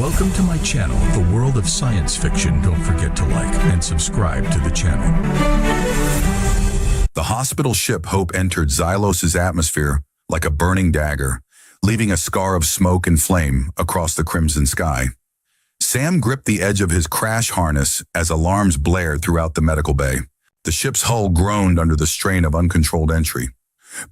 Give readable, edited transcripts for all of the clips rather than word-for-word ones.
Welcome to my channel, The World of Science Fiction. Don't forget to like and subscribe to the channel. The hospital ship Hope entered Xylos's atmosphere like a burning dagger, leaving a scar of smoke and flame across the crimson sky. Sam gripped the edge of his crash harness as alarms blared throughout the medical bay. The ship's hull groaned under the strain of uncontrolled entry.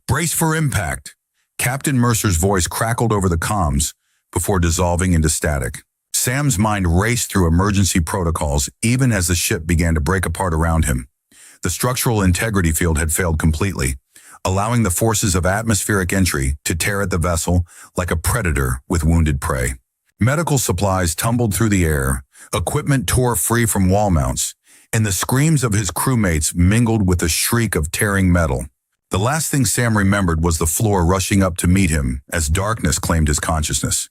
"Brace for impact!" Captain Mercer's voice crackled over the comms before dissolving into static. Sam's mind raced through emergency protocols even as the ship began to break apart around him. The structural integrity field had failed completely, allowing the forces of atmospheric entry to tear at the vessel like a predator with wounded prey. Medical supplies tumbled through the air, equipment tore free from wall mounts, and the screams of his crewmates mingled with the shriek of tearing metal. The last thing Sam remembered was the floor rushing up to meet him as darkness claimed his consciousness.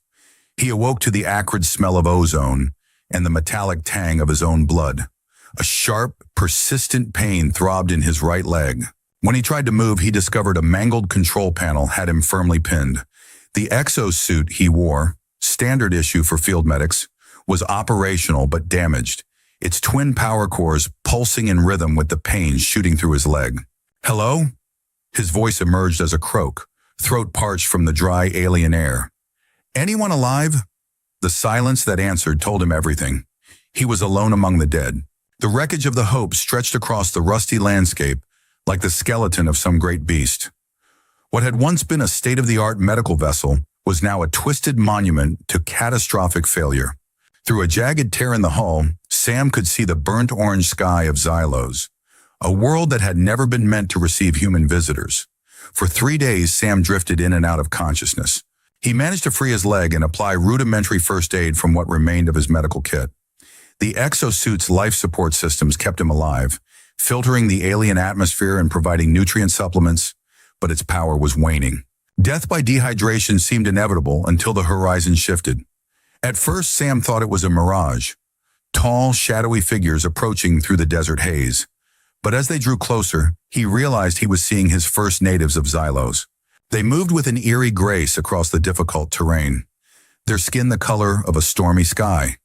He awoke to the acrid smell of ozone and the metallic tang of his own blood. A sharp, persistent pain throbbed in his right leg. When he tried to move, he discovered a mangled control panel had him firmly pinned. The exosuit he wore, standard issue for field medics, was operational but damaged, its twin power cores pulsing in rhythm with the pain shooting through his leg. "Hello?" His voice emerged as a croak, throat parched from the dry alien air. "Anyone alive?" The silence that answered told him everything. He was alone among the dead. The wreckage of the Hope stretched across the rusty landscape like the skeleton of some great beast. What had once been a state-of-the-art medical vessel was now a twisted monument to catastrophic failure. Through a jagged tear in the hull, Sam could see the burnt orange sky of Xylos, a world that had never been meant to receive human visitors. For 3 days, Sam drifted in and out of consciousness. He managed to free his leg and apply rudimentary first aid from what remained of his medical kit. The exosuit's life support systems kept him alive, filtering the alien atmosphere and providing nutrient supplements, but its power was waning. Death by dehydration seemed inevitable until the horizon shifted. At first, Sam thought it was a mirage, tall, shadowy figures approaching through the desert haze. But as they drew closer, he realized he was seeing his first natives of Xylos. They moved with an eerie grace across the difficult terrain, their skin the color of a stormy sky,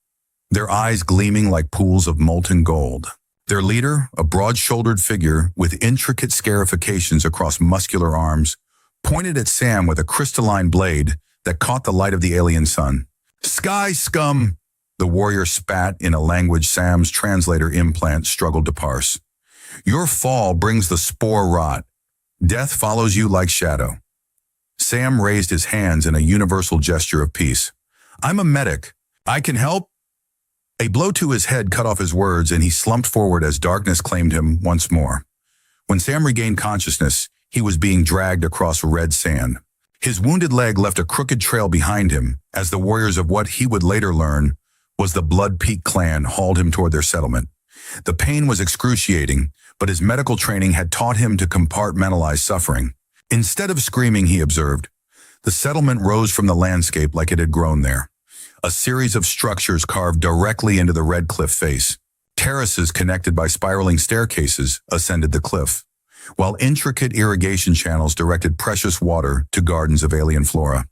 their eyes gleaming like pools of molten gold. Their leader, a broad-shouldered figure with intricate scarifications across muscular arms, pointed at Sam with a crystalline blade that caught the light of the alien sun. "Sky scum!" The warrior spat in a language Sam's translator implant struggled to parse. "Your fall brings the spore rot. Death follows you like shadow." Sam raised his hands in a universal gesture of peace. "I'm a medic. I can help." A blow to his head cut off his words, and he slumped forward as darkness claimed him once more. When Sam regained consciousness, he was being dragged across red sand. His wounded leg left a crooked trail behind him as the warriors of what he would later learn was the Blood Peak clan hauled him toward their settlement. The pain was excruciating, but his medical training had taught him to compartmentalize suffering. Instead of screaming, he observed, the settlement rose from the landscape like it had grown there. A series of structures carved directly into the red cliff face. Terraces connected by spiraling staircases ascended the cliff, while intricate irrigation channels directed precious water to gardens of alien flora.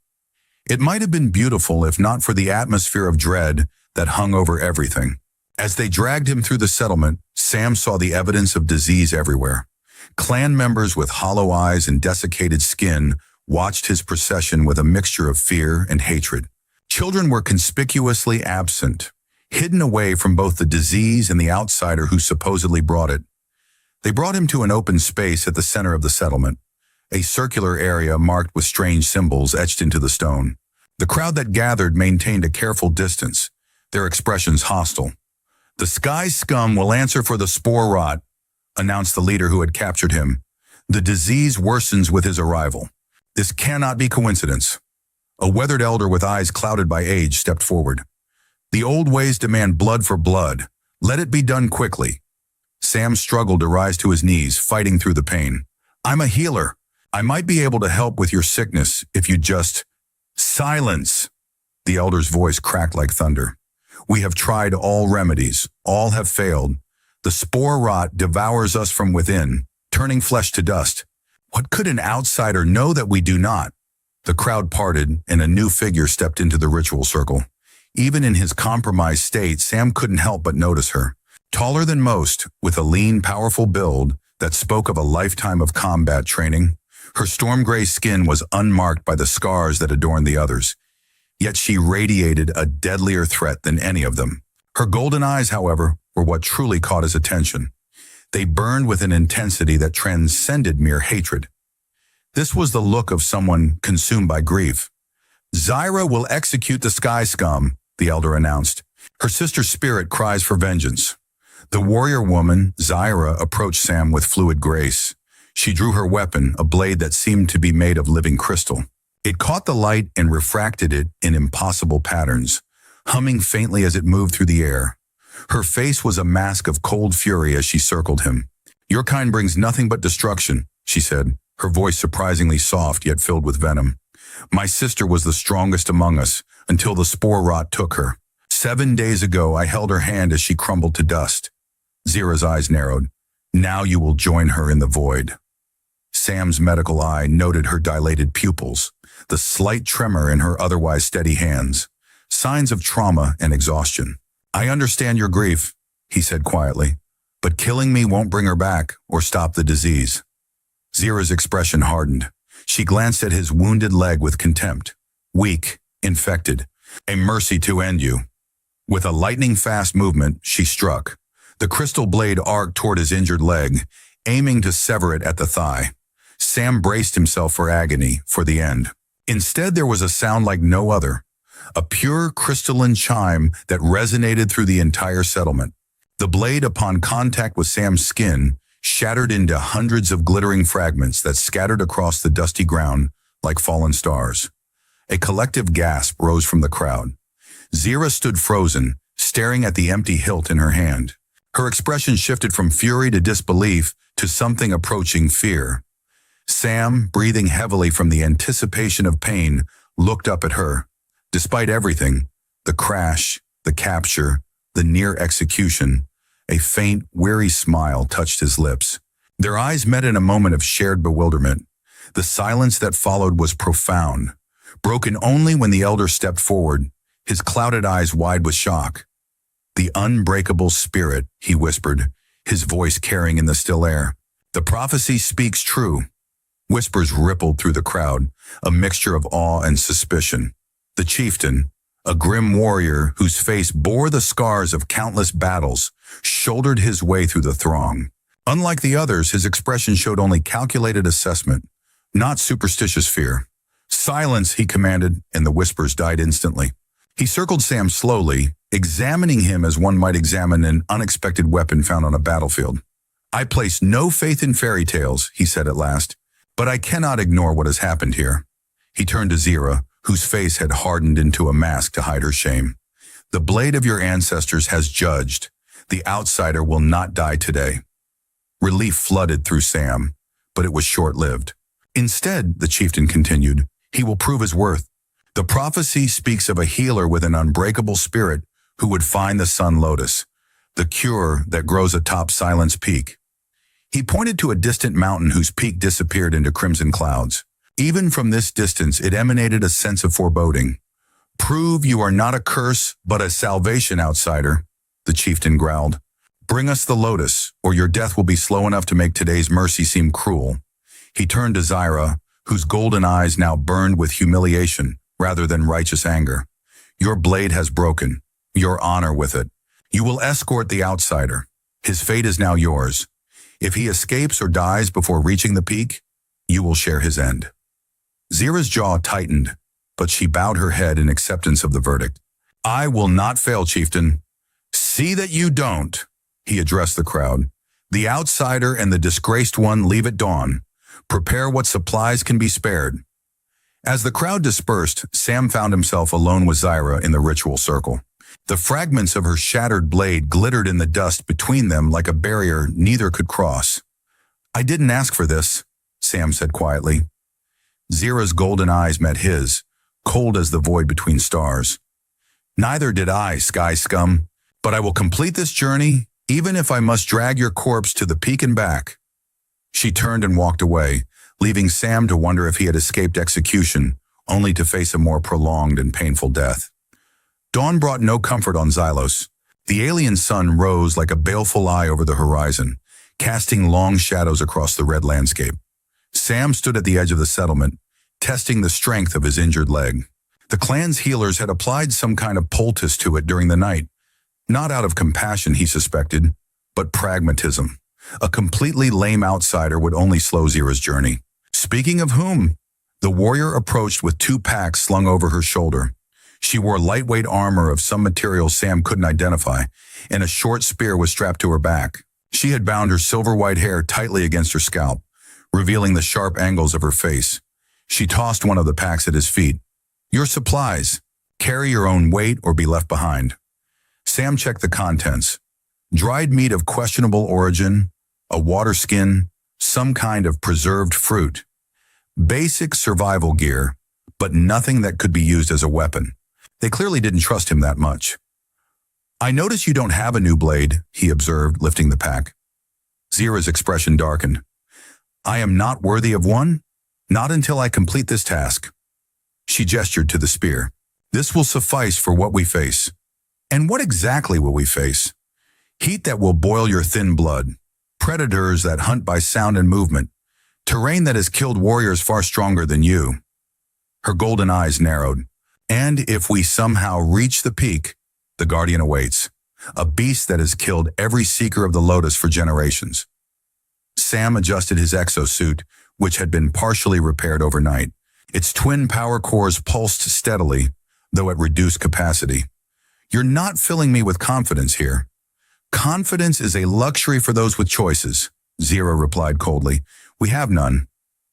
It might have been beautiful if not for the atmosphere of dread that hung over everything. As they dragged him through the settlement, Sam saw the evidence of disease everywhere. Clan members with hollow eyes and desiccated skin watched his procession with a mixture of fear and hatred. Children were conspicuously absent, hidden away from both the disease and the outsider who supposedly brought it. They brought him to an open space at the center of the settlement, a circular area marked with strange symbols etched into the stone. The crowd that gathered maintained a careful distance, their expressions hostile. "The sky scum will answer for the spore rot," announced the leader who had captured him. "The disease worsens with his arrival. This cannot be coincidence." A weathered elder with eyes clouded by age stepped forward. "The old ways demand blood for blood. Let it be done quickly." Sam struggled to rise to his knees, fighting through the pain. "I'm a healer. I might be able to help with your sickness if you just—" "Silence!" The elder's voice cracked like thunder. "We have tried all remedies. All have failed. The spore rot devours us from within, turning flesh to dust. What could an outsider know that we do not?" The crowd parted, and a new figure stepped into the ritual circle. Even in his compromised state, Sam couldn't help but notice her. Taller than most, with a lean, powerful build that spoke of a lifetime of combat training, her storm gray skin was unmarked by the scars that adorned the others. Yet she radiated a deadlier threat than any of them. Her golden eyes, however, were what truly caught his attention. They burned with an intensity that transcended mere hatred. This was the look of someone consumed by grief. "Zyra will execute the sky scum," the elder announced. Her sister's spirit cries for vengeance. The warrior woman, Zyra, approached Sam with fluid grace. She drew her weapon, a blade that seemed to be made of living crystal. It caught the light and refracted it in impossible patterns, humming faintly as it moved through the air. Her face was a mask of cold fury as she circled him. "Your kind brings nothing but destruction," she said, her voice surprisingly soft yet filled with venom. "My sister was the strongest among us until the spore rot took her. 7 days ago, I held her hand as she crumbled to dust." Zyra's eyes narrowed. "Now you will join her in the void." Sam's medical eye noted her dilated pupils, the slight tremor in her otherwise steady hands, signs of trauma and exhaustion. "I understand your grief," he said quietly, "but killing me won't bring her back or stop the disease." Zyra's expression hardened. She glanced at his wounded leg with contempt. "Weak, infected, a mercy to end you." With a lightning-fast movement, she struck. The crystal blade arced toward his injured leg, aiming to sever it at the thigh. Sam braced himself for agony, for the end. Instead, there was a sound like no other, a pure crystalline chime that resonated through the entire settlement. The blade, upon contact with Sam's skin, shattered into hundreds of glittering fragments that scattered across the dusty ground like fallen stars. A collective gasp rose from the crowd. Zyra stood frozen, staring at the empty hilt in her hand. Her expression shifted from fury to disbelief to something approaching fear. Sam, breathing heavily from the anticipation of pain, looked up at her. Despite everything, the crash, the capture, the near execution, a faint, weary smile touched his lips. Their eyes met in a moment of shared bewilderment. The silence that followed was profound, broken only when the elder stepped forward, his clouded eyes wide with shock. "The unbreakable spirit," he whispered, his voice carrying in the still air. "The prophecy speaks true." Whispers rippled through the crowd, a mixture of awe and suspicion. The chieftain, a grim warrior whose face bore the scars of countless battles, shouldered his way through the throng. Unlike the others, his expression showed only calculated assessment, not superstitious fear. "Silence," he commanded, and the whispers died instantly. He circled Sam slowly, examining him as one might examine an unexpected weapon found on a battlefield. "I place no faith in fairy tales," he said at last, "but I cannot ignore what has happened here." He turned to Zyra, whose face had hardened into a mask to hide her shame. "The blade of your ancestors has judged. The outsider will not die today." Relief flooded through Sam, but it was short-lived. "Instead," the chieftain continued, "he will prove his worth. The prophecy speaks of a healer with an unbreakable spirit who would find the sun lotus, the cure that grows atop Silence Peak." He pointed to a distant mountain whose peak disappeared into crimson clouds. Even from this distance, it emanated a sense of foreboding. "Prove you are not a curse, but a salvation, outsider," the chieftain growled. "Bring us the lotus, or your death will be slow enough to make today's mercy seem cruel." He turned to Zyra, whose golden eyes now burned with humiliation rather than righteous anger. "Your blade has broken, your honor with it. You will escort the outsider. His fate is now yours. If he escapes or dies before reaching the peak, you will share his end." Zyra's jaw tightened, but she bowed her head in acceptance of the verdict. "I will not fail, chieftain." "See that you don't," he addressed the crowd. "The outsider and the disgraced one leave at dawn. Prepare what supplies can be spared." As the crowd dispersed, Sam found himself alone with Zyra in the ritual circle. The fragments of her shattered blade glittered in the dust between them like a barrier neither could cross. "I didn't ask for this," Sam said quietly. Zyra's golden eyes met his, cold as the void between stars. "Neither did I, sky scum, but I will complete this journey, even if I must drag your corpse to the peak and back." She turned and walked away, leaving Sam to wonder if he had escaped execution, only to face a more prolonged and painful death. Dawn brought no comfort on Xylos. The alien sun rose like a baleful eye over the horizon, casting long shadows across the red landscape. Sam stood at the edge of the settlement, testing the strength of his injured leg. The clan's healers had applied some kind of poultice to it during the night. Not out of compassion, he suspected, but pragmatism. A completely lame outsider would only slow Zira's journey. Speaking of whom, the warrior approached with 2 packs slung over her shoulder. She wore lightweight armor of some material Sam couldn't identify, and a short spear was strapped to her back. She had bound her silver-white hair tightly against her scalp, revealing the sharp angles of her face. She tossed one of the packs at his feet. "Your supplies. Carry your own weight or be left behind." Sam checked the contents. Dried meat of questionable origin, a water skin, some kind of preserved fruit. Basic survival gear, but nothing that could be used as a weapon. They clearly didn't trust him that much. "I notice you don't have a new blade," he observed, lifting the pack. Zira's expression darkened. "I am not worthy of one? Not until I complete this task." She gestured to the spear. "This will suffice for what we face." "And what exactly will we face?" "Heat that will boil your thin blood. Predators that hunt by sound and movement. Terrain that has killed warriors far stronger than you." Her golden eyes narrowed. "And if we somehow reach the peak, the Guardian awaits. A beast that has killed every seeker of the Lotus for generations." Sam adjusted his exosuit, which had been partially repaired overnight. Its twin power cores pulsed steadily, though at reduced capacity. "You're not filling me with confidence here." "Confidence is a luxury for those with choices," Zira replied coldly. "We have none.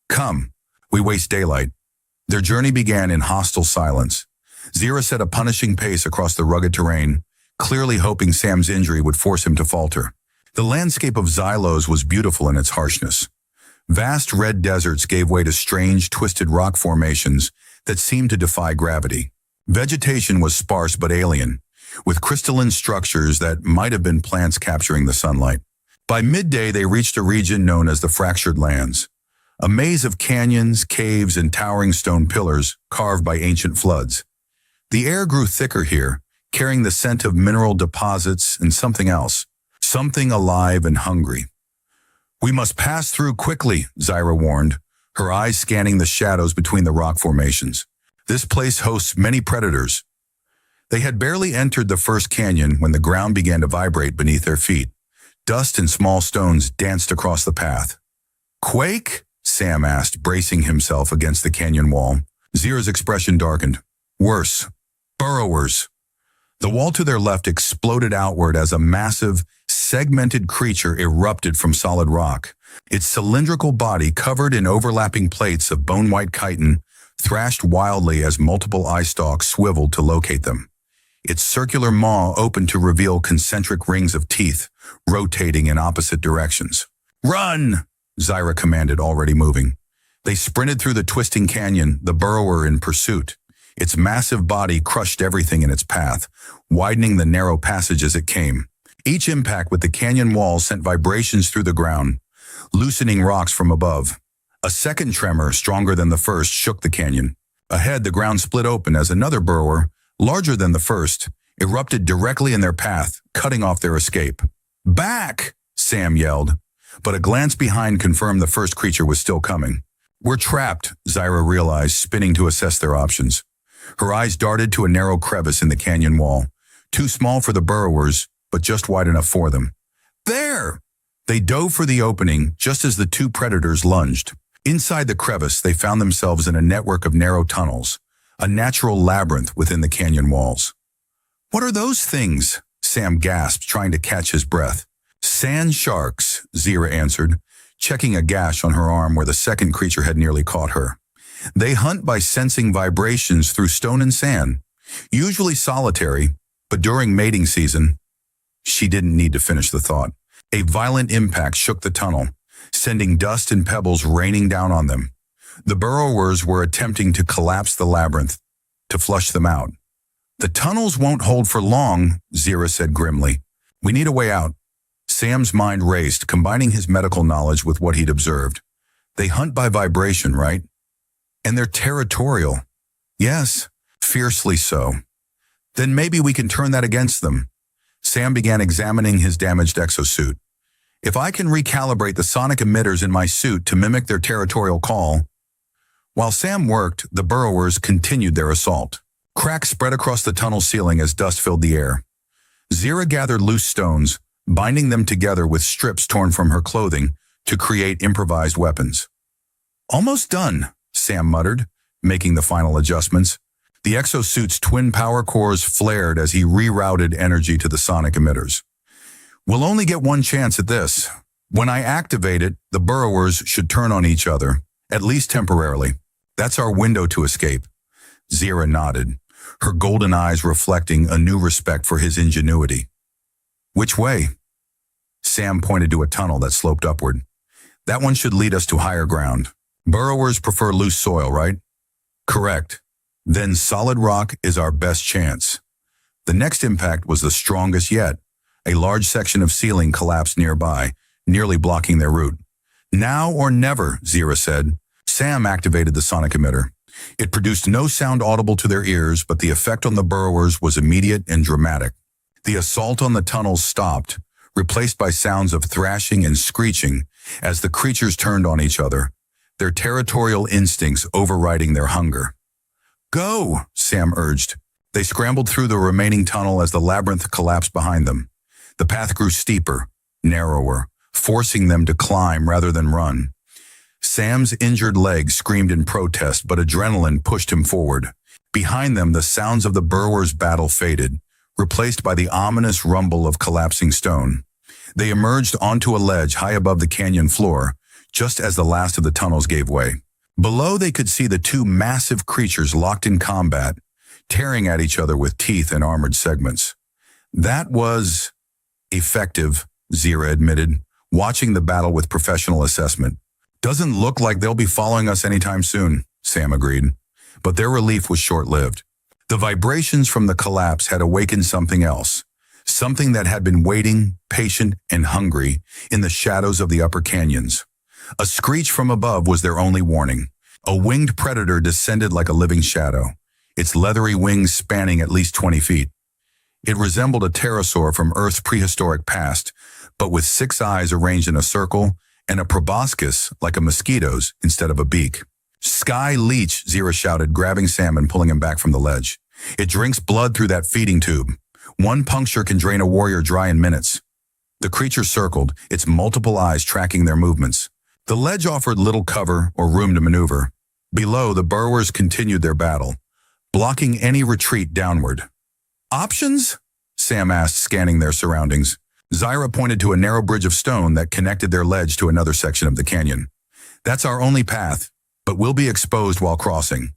Come, we waste daylight." Their journey began in hostile silence. Zira set a punishing pace across the rugged terrain, clearly hoping Sam's injury would force him to falter. The landscape of Xylos was beautiful in its harshness. Vast red deserts gave way to strange, twisted rock formations that seemed to defy gravity. Vegetation was sparse but alien, with crystalline structures that might have been plants capturing the sunlight. By midday, they reached a region known as the Fractured Lands, a maze of canyons, caves, and towering stone pillars carved by ancient floods. The air grew thicker here, carrying the scent of mineral deposits and something else, something alive and hungry. "We must pass through quickly," Zira warned, her eyes scanning the shadows between the rock formations. "This place hosts many predators." They had barely entered the first canyon when the ground began to vibrate beneath their feet. Dust and small stones danced across the path. "Quake?" Sam asked, bracing himself against the canyon wall. Zira's expression darkened. "Worse. Burrowers." The wall to their left exploded outward as a massive, segmented creature erupted from solid rock. Its cylindrical body, covered in overlapping plates of bone-white chitin, thrashed wildly as multiple eye stalks swiveled to locate them. Its circular maw opened to reveal concentric rings of teeth, rotating in opposite directions. "Run!" Zira commanded, already moving. They sprinted through the twisting canyon, the burrower in pursuit. Its massive body crushed everything in its path, widening the narrow passage as it came. Each impact with the canyon wall sent vibrations through the ground, loosening rocks from above. A second tremor, stronger than the first, shook the canyon. Ahead, the ground split open as another burrower, larger than the first, erupted directly in their path, cutting off their escape. "Back!" Sam yelled, but a glance behind confirmed the first creature was still coming. "We're trapped," Zira realized, spinning to assess their options. Her eyes darted to a narrow crevice in the canyon wall, too small for the burrowers, but just wide enough for them. "There!" They dove for the opening just as the 2 predators lunged. Inside the crevice, they found themselves in a network of narrow tunnels, a natural labyrinth within the canyon walls. "What are those things?" Sam gasped, trying to catch his breath. "Sand sharks," Zira answered, checking a gash on her arm where the second creature had nearly caught her. "They hunt by sensing vibrations through stone and sand, usually solitary, but during mating season—" She didn't need to finish the thought. A violent impact shook the tunnel, sending dust and pebbles raining down on them. The burrowers were attempting to collapse the labyrinth, to flush them out. "The tunnels won't hold for long," Zira said grimly. "We need a way out." Sam's mind raced, combining his medical knowledge with what he'd observed. "They hunt by vibration, right? And they're territorial." "Yes, fiercely so." Then maybe we can turn that against them. Sam began examining his damaged exosuit. If I can recalibrate the sonic emitters in my suit to mimic their territorial call. While Sam worked, the burrowers continued their assault. Cracks spread across the tunnel ceiling as dust filled the air. Zira gathered loose stones, binding them together with strips torn from her clothing to create improvised weapons. Almost done, Sam muttered, making the final adjustments. The exosuit's twin power cores flared as he rerouted energy to the sonic emitters. We'll only get one chance at this. When I activate it, the burrowers should turn on each other, at least temporarily. That's our window to escape. Zira nodded, her golden eyes reflecting a new respect for his ingenuity. Which way? Sam pointed to a tunnel that sloped upward. That one should lead us to higher ground. Burrowers prefer loose soil, right? Correct. Then solid rock is our best chance. The next impact was the strongest yet. A large section of ceiling collapsed nearby, nearly blocking their route. Now or never, Zira said. Sam activated the sonic emitter. It produced no sound audible to their ears, but the effect on the burrowers was immediate and dramatic. The assault on the tunnels stopped, replaced by sounds of thrashing and screeching as the creatures turned on each other, their territorial instincts overriding their hunger. Go, Sam urged. They scrambled through the remaining tunnel as the labyrinth collapsed behind them. The path grew steeper, narrower, forcing them to climb rather than run. Sam's injured leg screamed in protest, but adrenaline pushed him forward. Behind them, the sounds of the burrowers' battle faded, replaced by the ominous rumble of collapsing stone. They emerged onto a ledge high above the canyon floor, just as the last of the tunnels gave way. Below, they could see the two massive creatures locked in combat, tearing at each other with teeth and armored segments. That was effective, Zira admitted, watching the battle with professional assessment. Doesn't look like they'll be following us anytime soon, Sam agreed. But their relief was short-lived. The vibrations from the collapse had awakened something else, something that had been waiting, patient, and hungry in the shadows of the upper canyons. A screech from above was their only warning. A winged predator descended like a living shadow, its leathery wings spanning at least 20 feet. It resembled a pterosaur from Earth's prehistoric past, but with 6 eyes arranged in a circle and a proboscis like a mosquito's instead of a beak. Sky Leech, Zira shouted, grabbing Sam and pulling him back from the ledge. It drinks blood through that feeding tube. One puncture can drain a warrior dry in minutes. The creature circled, its multiple eyes tracking their movements. The ledge offered little cover or room to maneuver. Below, the burrowers continued their battle, blocking any retreat downward. Options? Sam asked, scanning their surroundings. Zira pointed to a narrow bridge of stone that connected their ledge to another section of the canyon. That's our only path, but we'll be exposed while crossing.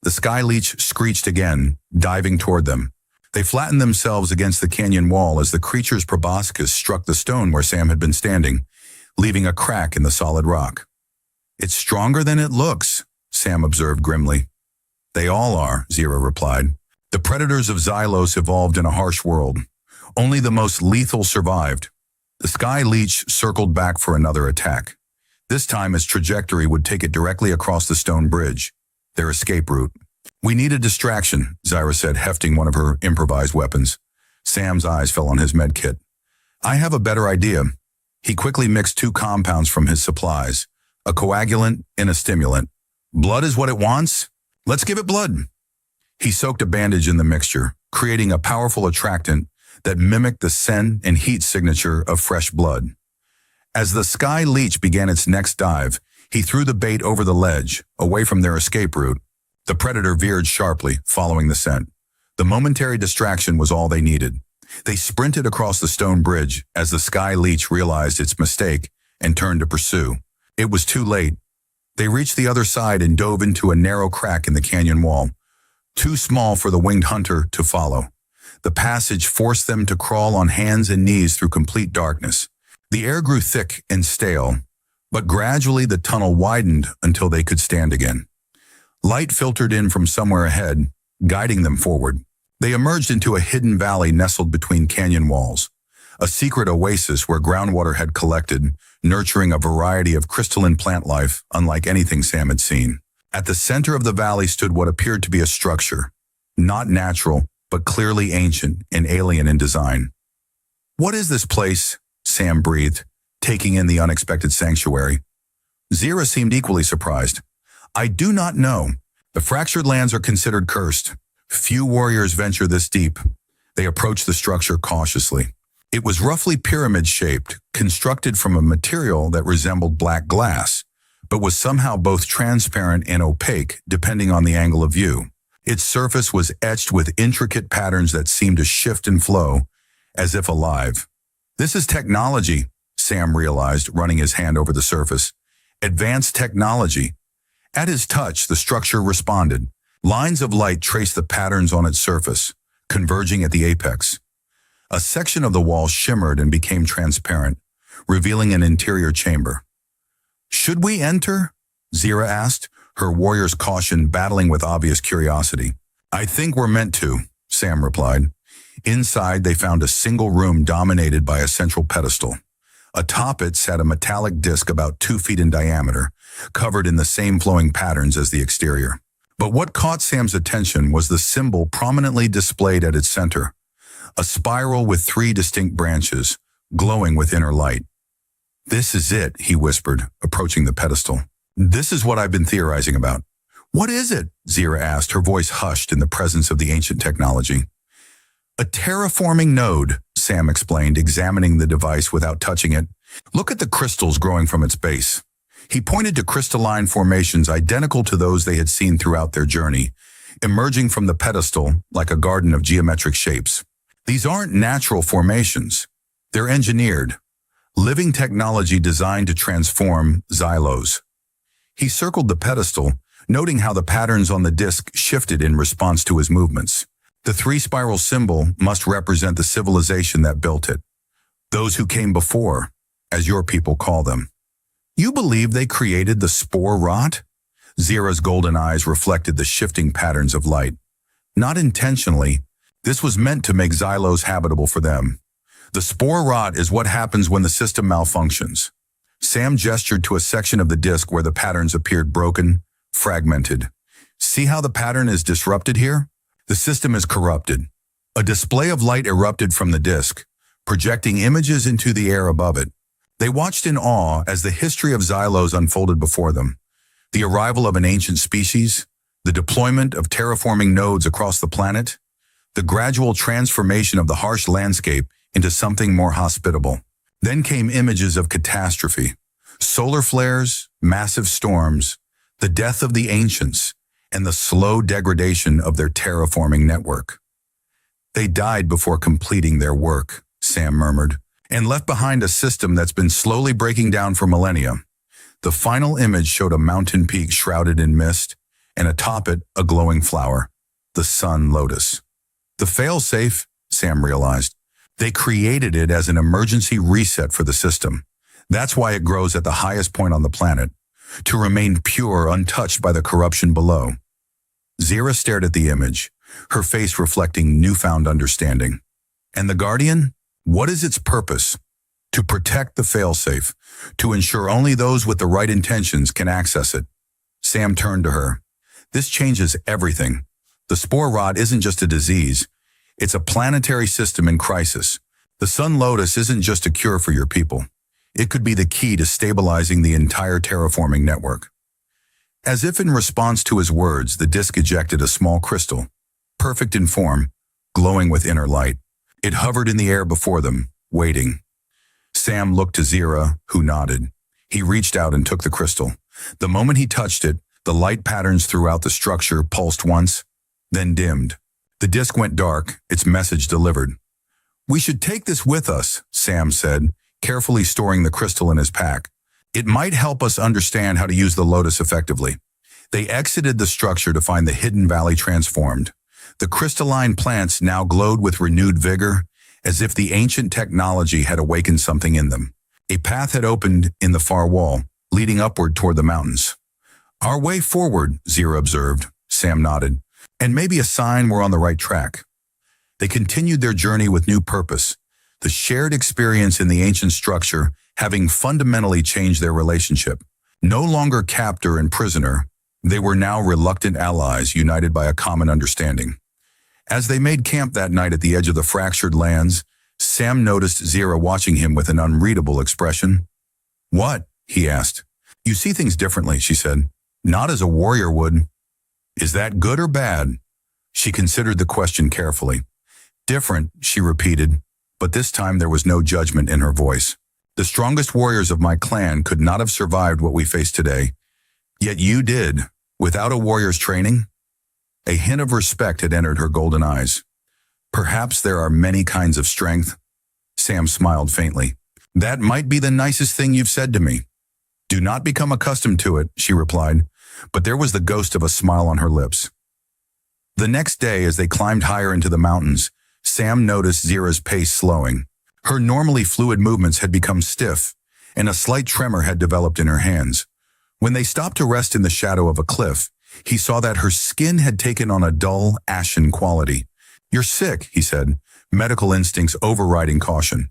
The Sky Leech screeched again, diving toward them. They flattened themselves against the canyon wall as the creature's proboscis struck the stone where Sam had been standing, leaving a crack in the solid rock. It's stronger than it looks, Sam observed grimly. They all are, Zira replied. The predators of Xylos evolved in a harsh world. Only the most lethal survived. The Sky Leech circled back for another attack. This time its trajectory would take it directly across the stone bridge, their escape route. We need a distraction, Zira said, hefting one of her improvised weapons. Sam's eyes fell on his medkit. I have a better idea. He quickly mixed 2 compounds from his supplies, a coagulant and a stimulant. Blood is what it wants? Let's give it blood. He soaked a bandage in the mixture, creating a powerful attractant that mimicked the scent and heat signature of fresh blood. As the Sky Leech began its next dive, he threw the bait over the ledge, away from their escape route. The predator veered sharply, following the scent. The momentary distraction was all they needed. They sprinted across the stone bridge as the Sky Leech realized its mistake and turned to pursue. It was too late. They reached the other side and dove into a narrow crack in the canyon wall, too small for the winged hunter to follow. The passage forced them to crawl on hands and knees through complete darkness. The air grew thick and stale, but gradually the tunnel widened until they could stand again. Light filtered in from somewhere ahead, guiding them forward. They emerged into a hidden valley nestled between canyon walls, a secret oasis where groundwater had collected, nurturing a variety of crystalline plant life unlike anything Sam had seen. At the center of the valley stood what appeared to be a structure, not natural, but clearly ancient and alien in design. "What is this place?" Sam breathed, taking in the unexpected sanctuary. Zira seemed equally surprised. "I do not know. The fractured lands are considered cursed. Few warriors venture this deep." They approached the structure cautiously. It was roughly pyramid-shaped, constructed from a material that resembled black glass, but was somehow both transparent and opaque depending on the angle of view. Its surface was etched with intricate patterns that seemed to shift and flow, as if alive. "This is technology," Sam realized, running his hand over the surface. "Advanced technology." At his touch, the structure responded. Lines of light traced the patterns on its surface, converging at the apex. A section of the wall shimmered and became transparent, revealing an interior chamber. "Should we enter?" Zira asked, her warrior's caution battling with obvious curiosity. "I think we're meant to," Sam replied. Inside, they found a single room dominated by a central pedestal. Atop it sat a metallic disc about 2 feet in diameter, covered in the same flowing patterns as the exterior. But what caught Sam's attention was the symbol prominently displayed at its center, a spiral with 3 distinct branches, glowing with inner light. "This is it," he whispered, approaching the pedestal. "This is what I've been theorizing about." "What is it?" Zira asked, her voice hushed in the presence of the ancient technology. "A terraforming node," Sam explained, examining the device without touching it. "Look at the crystals growing from its base." He pointed to crystalline formations identical to those they had seen throughout their journey, emerging from the pedestal like a garden of geometric shapes. "These aren't natural formations. They're engineered. Living technology designed to transform xylos." He circled the pedestal, noting how the patterns on the disc shifted in response to his movements. The 3-spiral symbol must represent the civilization that built it. Those who came before, as your people call them. "You believe they created the spore rot?" Zira's golden eyes reflected the shifting patterns of light. "Not intentionally. This was meant to make xylos habitable for them. The spore rot is what happens when the system malfunctions." Sam gestured to a section of the disc where the patterns appeared broken, fragmented. "See how the pattern is disrupted here? The system is corrupted." A display of light erupted from the disc, projecting images into the air above it. They watched in awe as the history of xylos unfolded before them. The arrival of an ancient species, the deployment of terraforming nodes across the planet, the gradual transformation of the harsh landscape into something more hospitable. Then came images of catastrophe, solar flares, massive storms, the death of the ancients, and the slow degradation of their terraforming network. "They died before completing their work," Sam murmured, "and left behind a system that's been slowly breaking down for millennia." The final image showed a mountain peak shrouded in mist, and atop it, a glowing flower, the sun lotus. "The failsafe," Sam realized. "They created it as an emergency reset for the system. That's why it grows at the highest point on the planet, to remain pure, untouched by the corruption below." Zira stared at the image, her face reflecting newfound understanding. "And the Guardian? What is its purpose?" "To protect the failsafe, to ensure only those with the right intentions can access it." Sam turned to her. "This changes everything. The spore rot isn't just a disease. It's a planetary system in crisis. The sun lotus isn't just a cure for your people. It could be the key to stabilizing the entire terraforming network." As if in response to his words, the disc ejected a small crystal, perfect in form, glowing with inner light. It hovered in the air before them, waiting. Sam looked to Zira, who nodded. He reached out and took the crystal. The moment he touched it, the light patterns throughout the structure pulsed once, then dimmed. The disc went dark, its message delivered. "We should take this with us," Sam said, carefully storing the crystal in his pack. "It might help us understand how to use the lotus effectively." They exited the structure to find the hidden valley transformed. The crystalline plants now glowed with renewed vigor, as if the ancient technology had awakened something in them. A path had opened in the far wall, leading upward toward the mountains. "Our way forward," Zira observed. Sam nodded. "And maybe a sign we're on the right track." They continued their journey with new purpose, the shared experience in the ancient structure having fundamentally changed their relationship. No longer captor and prisoner, they were now reluctant allies united by a common understanding. As they made camp that night at the edge of the fractured lands, Sam noticed Zira watching him with an unreadable expression. "What?" he asked. "You see things differently," she said. "Not as a warrior would." "Is that good or bad?" She considered the question carefully. "Different," she repeated, but this time there was no judgment in her voice. "The strongest warriors of my clan could not have survived what we face today. Yet you did, without a warrior's training." A hint of respect had entered her golden eyes. "Perhaps there are many kinds of strength." Sam smiled faintly. "That might be the nicest thing you've said to me." "Do not become accustomed to it," she replied, but there was the ghost of a smile on her lips. The next day, as they climbed higher into the mountains, Sam noticed Zira's pace slowing. Her normally fluid movements had become stiff, and a slight tremor had developed in her hands. When they stopped to rest in the shadow of a cliff, he saw that her skin had taken on a dull, ashen quality. "You're sick," he said, medical instincts overriding caution.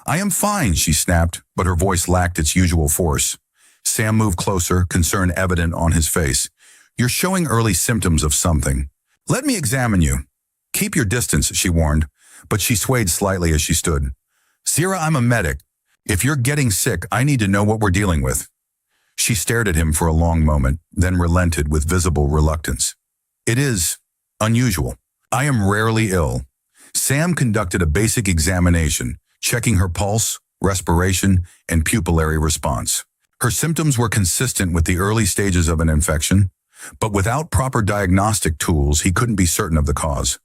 "I am fine," she snapped, but her voice lacked its usual force. Sam moved closer, concern evident on his face. "You're showing early symptoms of something. Let me examine you." "Keep your distance," she warned, but she swayed slightly as she stood. "Zira, I'm a medic. If you're getting sick, I need to know what we're dealing with." She stared at him for a long moment, then relented with visible reluctance. "It is unusual. I am rarely ill." Sam conducted a basic examination, checking her pulse, respiration, and pupillary response. Her symptoms were consistent with the early stages of an infection, but without proper diagnostic tools, he couldn't be certain of the cause.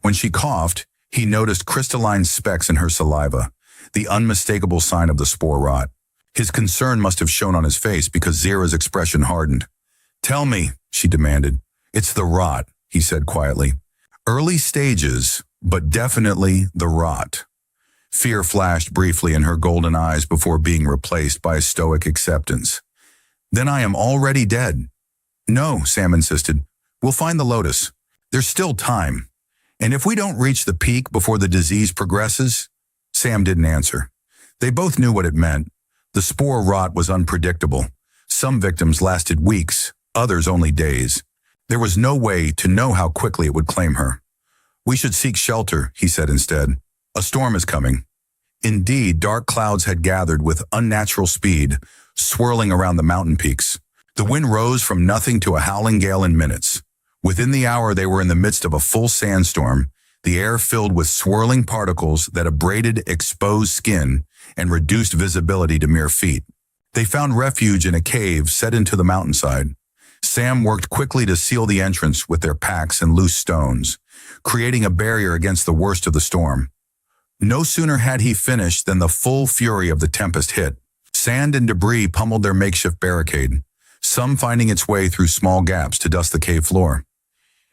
When she coughed, he noticed crystalline specks in her saliva, the unmistakable sign of the spore rot. His concern must have shown on his face because Zira's expression hardened. "Tell me," she demanded. "It's the rot," he said quietly. "Early stages, but definitely the rot." Fear flashed briefly in her golden eyes before being replaced by a stoic acceptance. "Then I am already dead." "No," Sam insisted. "We'll find the lotus. There's still time. And if we don't reach the peak before the disease progresses?" Sam didn't answer. They both knew what it meant. The spore rot was unpredictable. Some victims lasted weeks, others only days. There was no way to know how quickly it would claim her. "We should seek shelter," he said instead. "A storm is coming." Indeed, dark clouds had gathered with unnatural speed, swirling around the mountain peaks. The wind rose from nothing to a howling gale in minutes. Within the hour, they were in the midst of a full sandstorm, the air filled with swirling particles that abraded exposed skin and reduced visibility to mere feet. They found refuge in a cave set into the mountainside. Sam worked quickly to seal the entrance with their packs and loose stones, creating a barrier against the worst of the storm. No sooner had he finished than the full fury of the tempest hit. Sand and debris pummeled their makeshift barricade, some finding its way through small gaps to dust the cave floor.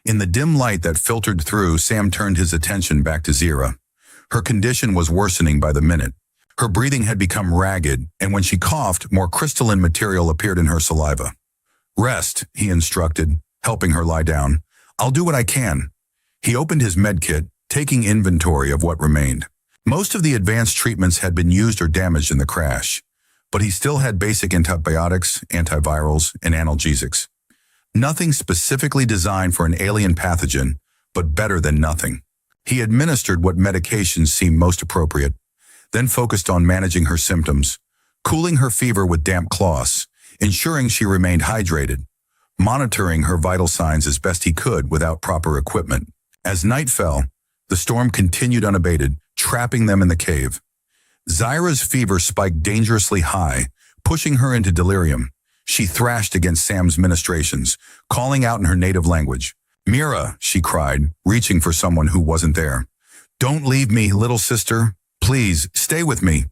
In the dim light that filtered through, Sam turned his attention back to Zira. Her condition was worsening by the minute. Her breathing had become ragged, and when she coughed, more crystalline material appeared in her saliva. "Rest," he instructed, helping her lie down. "I'll do what I can." He opened his medkit, taking inventory of what remained. Most of the advanced treatments had been used or damaged in the crash, but he still had basic antibiotics, antivirals, and analgesics. Nothing specifically designed for an alien pathogen, but better than nothing. He administered what medications seemed most appropriate, then focused on managing her symptoms, cooling her fever with damp cloths, ensuring she remained hydrated, monitoring her vital signs as best he could without proper equipment. As night fell, the storm continued unabated, trapping them in the cave. Zira's fever spiked dangerously high, pushing her into delirium. She thrashed against Sam's ministrations, calling out in her native language. "Mira," she cried, reaching for someone who wasn't there. "Don't leave me, little sister. Please, stay with me."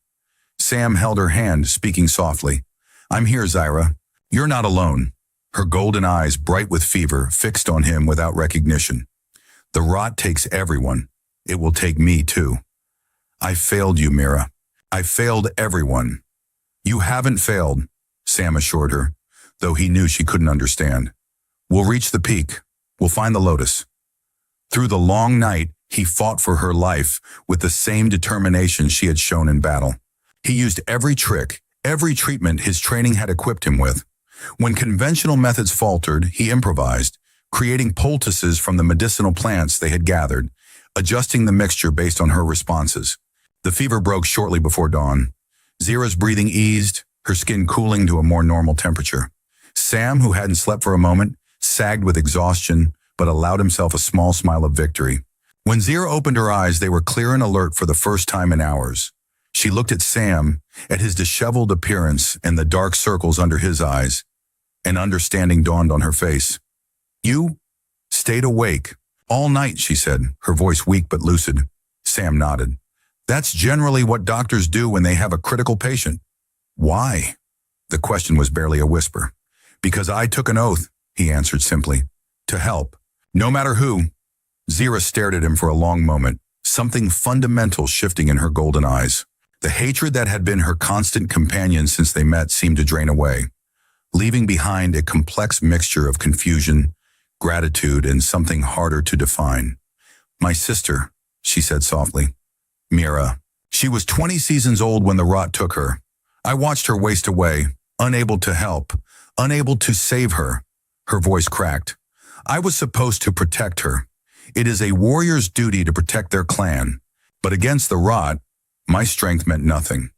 Sam held her hand, speaking softly. "I'm here, Zira. You're not alone." Her golden eyes, bright with fever, fixed on him without recognition. "The rot takes everyone. It will take me too." "I failed you, Mira. I failed everyone." "You haven't failed," Sam assured her, though he knew she couldn't understand. "We'll reach the peak. We'll find the lotus." Through the long night, he fought for her life with the same determination she had shown in battle. He used every trick, every treatment his training had equipped him with. When conventional methods faltered, he improvised, creating poultices from the medicinal plants they had gathered, adjusting the mixture based on her responses. The fever broke shortly before dawn. Zira's breathing eased, her skin cooling to a more normal temperature. Sam, who hadn't slept for a moment, sagged with exhaustion, but allowed himself a small smile of victory. When Zira opened her eyes, they were clear and alert for the first time in hours. She looked at Sam, at his disheveled appearance and the dark circles under his eyes. An understanding dawned on her face. "You stayed awake all night," she said, her voice weak but lucid. Sam nodded. "That's generally what doctors do when they have a critical patient." "Why?" The question was barely a whisper. "Because I took an oath," he answered simply. "To help. No matter who." Zira stared at him for a long moment, something fundamental shifting in her golden eyes. The hatred that had been her constant companion since they met seemed to drain away, leaving behind a complex mixture of confusion, gratitude, and something harder to define. "My sister," she said softly. "Mira. She was 20 seasons old when the rot took her. I watched her waste away, unable to help, unable to save her." Her voice cracked. "I was supposed to protect her. It is a warrior's duty to protect their clan. But against the rot, my strength meant nothing."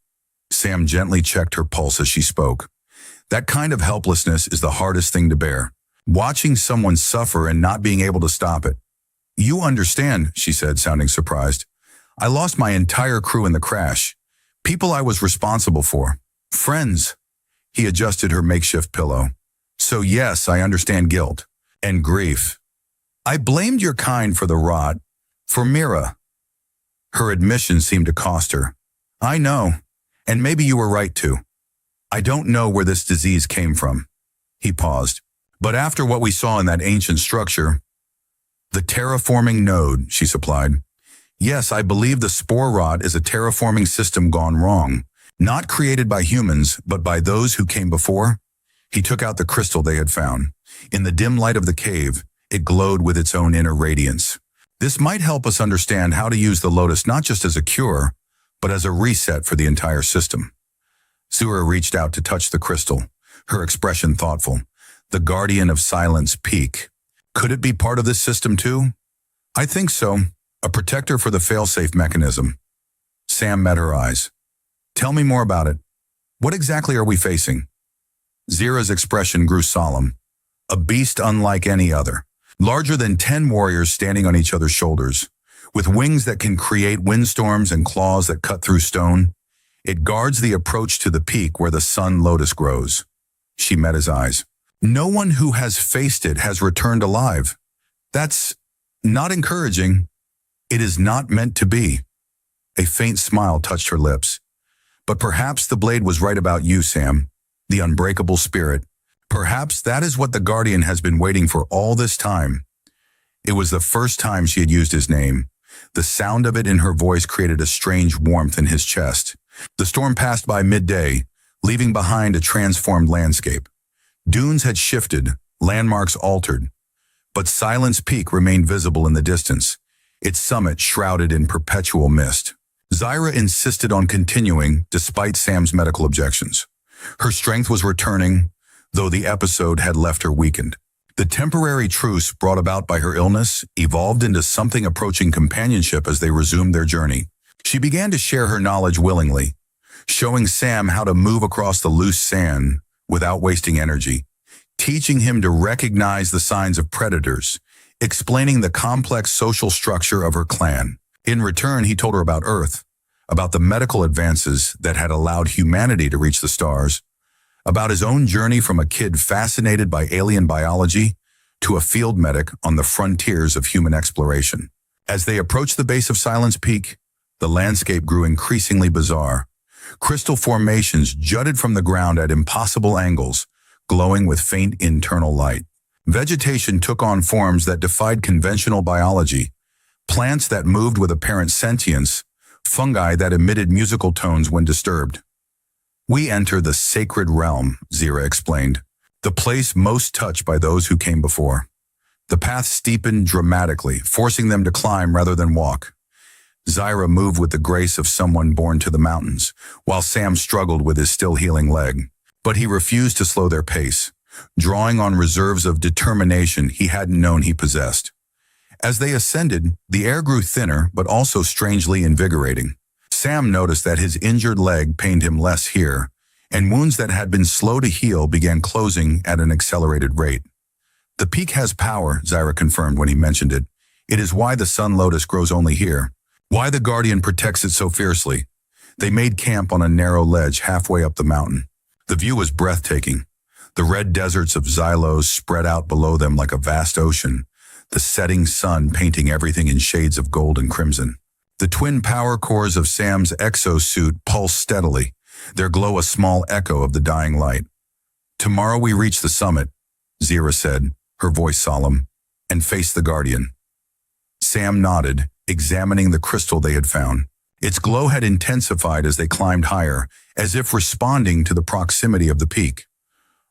Sam gently checked her pulse as she spoke. That kind of helplessness is the hardest thing to bear. Watching someone suffer and not being able to stop it. "You understand," she said, sounding surprised. "I lost my entire crew in the crash. People I was responsible for. Friends." He adjusted her makeshift pillow. "So yes, I understand guilt. And grief. I blamed your kind for the rot. For Mira." Her admission seemed to cost her. "I know. And maybe you were right too. I don't know where this disease came from." He paused. "But after what we saw in that ancient structure..." "The terraforming node," she supplied. "Yes, I believe the spore rot is a terraforming system gone wrong. Not created by humans, but by those who came before." He took out the crystal they had found. In the dim light of the cave, it glowed with its own inner radiance. "This might help us understand how to use the lotus not just as a cure, but as a reset for the entire system." Zira reached out to touch the crystal, her expression thoughtful. "The guardian of silence peak. Could it be part of this system too?" "I think so. A protector for the failsafe mechanism." Sam met her eyes. "Tell me more about it. What exactly are we facing?" Zira's expression grew solemn. "A beast unlike any other. Larger than 10 warriors standing on each other's shoulders. With wings that can create windstorms and claws that cut through stone. It guards the approach to the peak where the sun lotus grows." She met his eyes. "No one who has faced it has returned alive. That's not encouraging. It is not meant to be." A faint smile touched her lips. "But perhaps the blade was right about you, Sam. The unbreakable spirit. Perhaps that is what the Guardian has been waiting for all this time." It was the first time she had used his name. The sound of it in her voice created a strange warmth in his chest. The storm passed by midday, leaving behind a transformed landscape. Dunes had shifted, landmarks altered. But Silence Peak remained visible in the distance, its summit shrouded in perpetual mist. Zira insisted on continuing, despite Sam's medical objections. Her strength was returning, though the episode had left her weakened. The temporary truce brought about by her illness evolved into something approaching companionship as they resumed their journey. She began to share her knowledge willingly, showing Sam how to move across the loose sand without wasting energy, teaching him to recognize the signs of predators, explaining the complex social structure of her clan. In return, he told her about Earth, about the medical advances that had allowed humanity to reach the stars, about his own journey from a kid fascinated by alien biology to a field medic on the frontiers of human exploration. As they approached the base of Silence Peak, the landscape grew increasingly bizarre. Crystal formations jutted from the ground at impossible angles, glowing with faint internal light. Vegetation took on forms that defied conventional biology, plants that moved with apparent sentience, fungi that emitted musical tones when disturbed. "We enter the sacred realm," Zira explained, "the place most touched by those who came before." The path steepened dramatically, forcing them to climb rather than walk. Zira moved with the grace of someone born to the mountains, while Sam struggled with his still healing leg. But he refused to slow their pace. drawing on reserves of determination he hadn't known he possessed. As they ascended, the air grew thinner but also strangely invigorating. Sam noticed that his injured leg pained him less here, and wounds that had been slow to heal began closing at an accelerated rate. "The peak has power," Zyra confirmed when he mentioned it. "It is why the Sun Lotus grows only here, why the Guardian protects it so fiercely." They made camp on a narrow ledge halfway up the mountain. The view was breathtaking. The red deserts of Xylos spread out below them like a vast ocean, the setting sun painting everything in shades of gold and crimson. The twin power cores of Sam's exosuit pulsed steadily, their glow a small echo of the dying light. "Tomorrow we reach the summit," Zyra said, her voice solemn, "and face the Guardian." Sam nodded, examining the crystal they had found. Its glow had intensified as they climbed higher, as if responding to the proximity of the peak.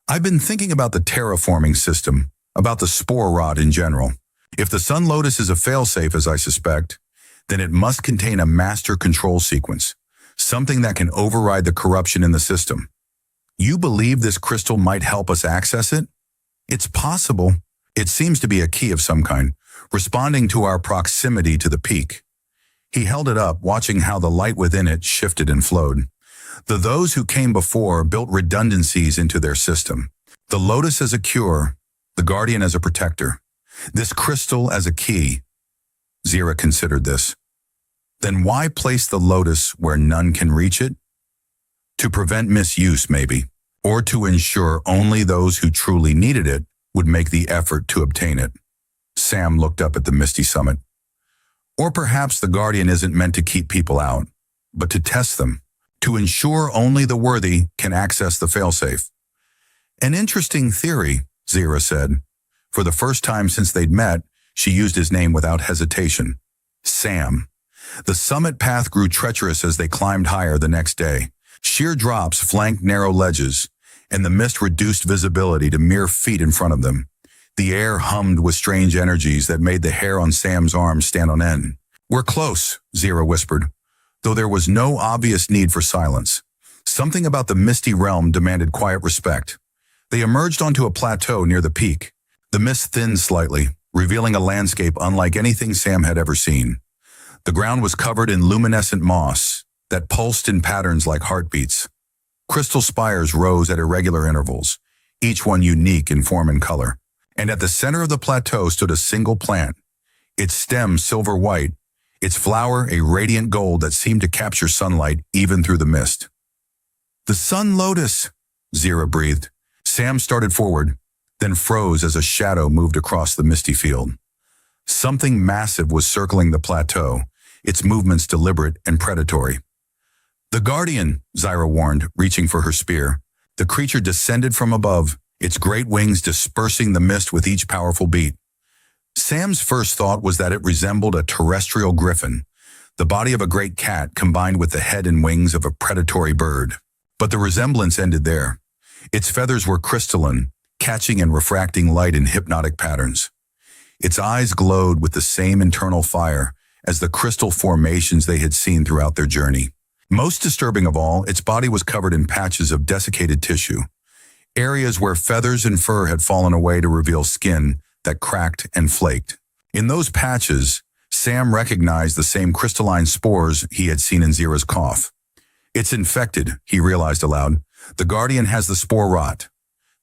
"I've been thinking about the terraforming system, about the spore rot in general. If the Sun Lotus is a failsafe, as I suspect, then it must contain a master control sequence, something that can override the corruption in the system. You believe this crystal might help us access it?" "It's possible. It seems to be a key of some kind, responding to our proximity to the peak." He held it up, watching how the light within it shifted and flowed. Those who came before built redundancies into their system. The Lotus as a cure, the Guardian as a protector, this crystal as a key. Zyra considered this. Then why place the Lotus where none can reach it? To prevent misuse, maybe, or to ensure only those who truly needed it would make the effort to obtain it. Sam looked up at the misty summit. Or perhaps the Guardian isn't meant to keep people out, but to test them, to ensure only the worthy can access the failsafe. "An interesting theory," Zyra said. For the first time since they'd met, she used his name without hesitation. Sam. The summit path grew treacherous as they climbed higher the next day. Sheer drops flanked narrow ledges, and the mist reduced visibility to mere feet in front of them. The air hummed with strange energies that made the hair on Sam's arms stand on end. "We're close," Zyra whispered, though there was no obvious need for silence. Something about the misty realm demanded quiet respect. They emerged onto a plateau near the peak. The mist thinned slightly, revealing a landscape unlike anything Sam had ever seen. The ground was covered in luminescent moss that pulsed in patterns like heartbeats. Crystal spires rose at irregular intervals, each one unique in form and color. And at the center of the plateau stood a single plant, its stem silver white, its flower a radiant gold that seemed to capture sunlight even through the mist. "The Sun Lotus," Zyra breathed. Sam started forward, then froze as a shadow moved across the misty field. Something massive was circling the plateau, its movements deliberate and predatory. "The Guardian," Zyra warned, reaching for her spear. The creature descended from above, its great wings dispersing the mist with each powerful beat. Sam's first thought was that it resembled a terrestrial griffin, the body of a great cat combined with the head and wings of a predatory bird. But the resemblance ended there. Its feathers were crystalline, catching and refracting light in hypnotic patterns. Its eyes glowed with the same internal fire as the crystal formations they had seen throughout their journey. Most disturbing of all, its body was covered in patches of desiccated tissue, areas where feathers and fur had fallen away to reveal skin that cracked and flaked. In those patches, Sam recognized the same crystalline spores he had seen in Zyra's cough. "It's infected," he realized aloud. "The Guardian has the spore rot."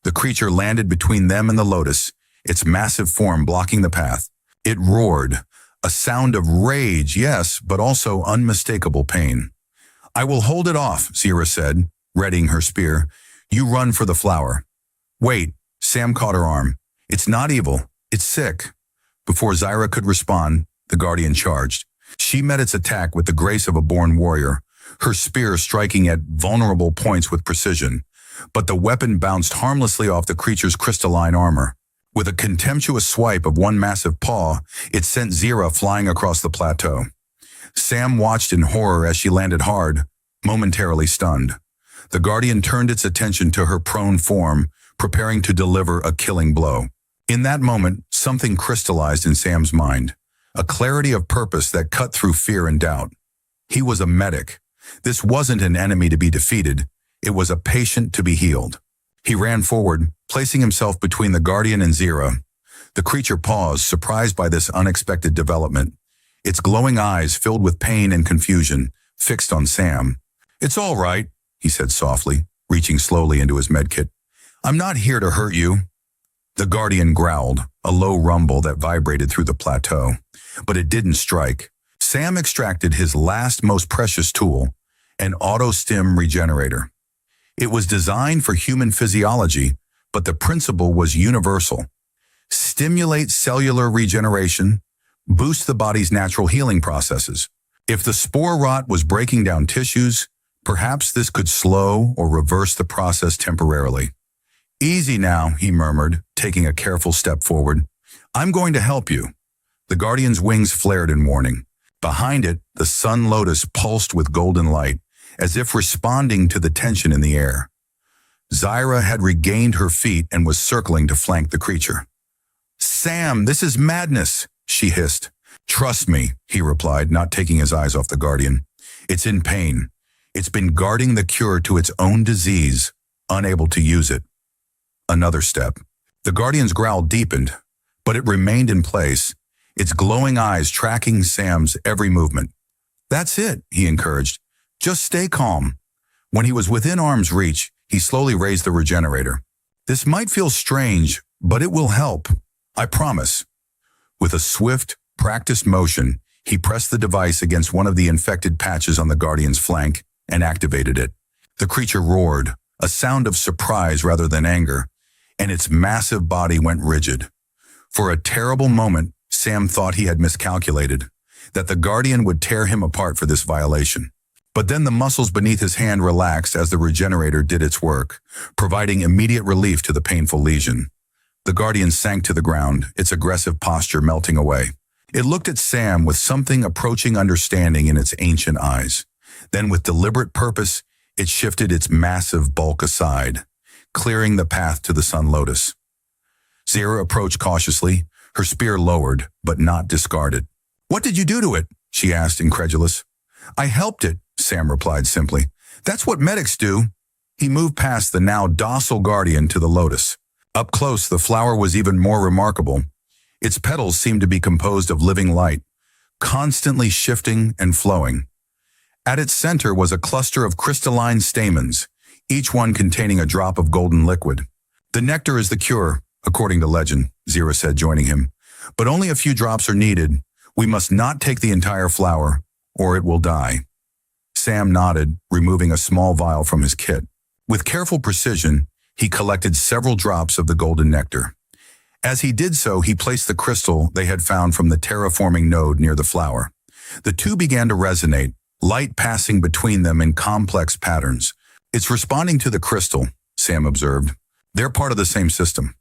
The creature landed between them and the Lotus, its massive form blocking the path. It roared, a sound of rage, yes, but also unmistakable pain. "I will hold it off," Zyra said, readying her spear. "You run for the flower." "Wait," Sam caught her arm. "It's not evil, it's sick." Before Zyra could respond, the Guardian charged. She met its attack with the grace of a born warrior, her spear striking at vulnerable points with precision. But the weapon bounced harmlessly off the creature's crystalline armor. With a contemptuous swipe of one massive paw, it sent Zyra flying across the plateau. Sam watched in horror as she landed hard, momentarily stunned. The Guardian turned its attention to her prone form, preparing to deliver a killing blow. In that moment, something crystallized in Sam's mind, a clarity of purpose that cut through fear and doubt. He was a medic. This wasn't an enemy to be defeated. It was a patient to be healed. He ran forward, placing himself between the Guardian and Zira. The creature paused, surprised by this unexpected development. Its glowing eyes, filled with pain and confusion, fixed on Sam. "It's all right," he said softly, reaching slowly into his medkit. "I'm not here to hurt you." The Guardian growled, a low rumble that vibrated through the plateau. But it didn't strike. Sam extracted his last, most precious tool, an auto-stim regenerator. It was designed for human physiology, but the principle was universal. Stimulate cellular regeneration, boost the body's natural healing processes. If the spore rot was breaking down tissues, perhaps this could slow or reverse the process temporarily. "Easy now," he murmured, taking a careful step forward. "I'm going to help you." The Guardian's wings flared in warning. Behind it, the sun lotus pulsed with golden light, as if responding to the tension in the air. Zira had regained her feet and was circling to flank the creature. "Sam, this is madness," she hissed. "Trust me," he replied, not taking his eyes off the Guardian. "It's in pain. It's been guarding the cure to its own disease, unable to use it." Another step. The Guardian's growl deepened, but it remained in place, its glowing eyes tracking Sam's every movement. "That's it," he encouraged. "Just stay calm." When he was within arm's reach, he slowly raised the regenerator. "This might feel strange, but it will help. I promise." With a swift, practiced motion, he pressed the device against one of the infected patches on the Guardian's flank and activated it. The creature roared, a sound of surprise rather than anger, and its massive body went rigid. For a terrible moment, Sam thought he had miscalculated, that the Guardian would tear him apart for this violation. But then the muscles beneath his hand relaxed as the regenerator did its work, providing immediate relief to the painful lesion. The Guardian sank to the ground, its aggressive posture melting away. It looked at Sam with something approaching understanding in its ancient eyes. Then with deliberate purpose, it shifted its massive bulk aside, clearing the path to the sun lotus. Zira approached cautiously, her spear lowered, but not discarded. "What did you do to it?" she asked, incredulous. "I helped it," Sam replied simply. "That's what medics do." He moved past the now docile Guardian to the lotus. Up close, the flower was even more remarkable. Its petals seemed to be composed of living light, constantly shifting and flowing. At its center was a cluster of crystalline stamens, each one containing a drop of golden liquid. "The nectar is the cure, according to legend," Zira said, joining him. "But only a few drops are needed. We must not take the entire flower, or it will die." Sam nodded, removing a small vial from his kit. With careful precision, he collected several drops of the golden nectar. As he did so, he placed the crystal they had found from the terraforming node near the flower. The two began to resonate, light passing between them in complex patterns. "It's responding to the crystal," Sam observed. "They're part of the same system."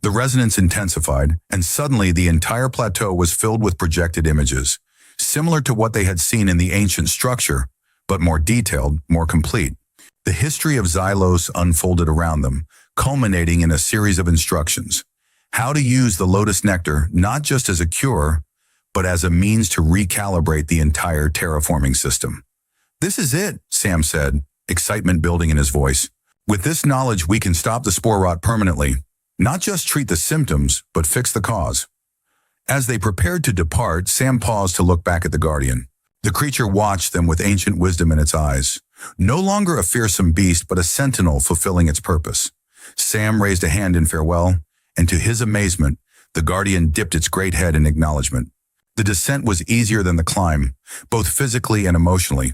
The resonance intensified, and suddenly the entire plateau was filled with projected images, similar to what they had seen in the ancient structure, but more detailed, more complete. The history of Xylos unfolded around them, culminating in a series of instructions. How to use the lotus nectar not just as a cure, but as a means to recalibrate the entire terraforming system. "This is it," Sam said, excitement building in his voice. "With this knowledge, we can stop the spore rot permanently. Not just treat the symptoms, but fix the cause." As they prepared to depart, Sam paused to look back at the Guardian. The creature watched them with ancient wisdom in its eyes. No longer a fearsome beast, but a sentinel fulfilling its purpose. Sam raised a hand in farewell, and to his amazement, the Guardian dipped its great head in acknowledgement. The descent was easier than the climb, both physically and emotionally.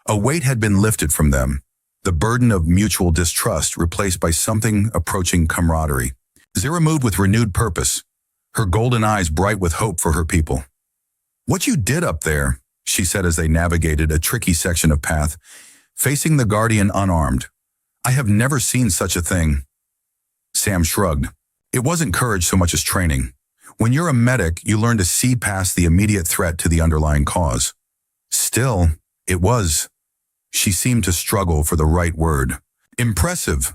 A weight had been lifted from them, the burden of mutual distrust replaced by something approaching camaraderie. Zira moved with renewed purpose, her golden eyes bright with hope for her people. "What you did up there," she said as they navigated a tricky section of path, facing the Guardian unarmed. "I have never seen such a thing." Sam shrugged. It wasn't courage so much as training. When you're a medic, you learn to see past the immediate threat to the underlying cause. Still, it was. She seemed to struggle for the right word. Impressive.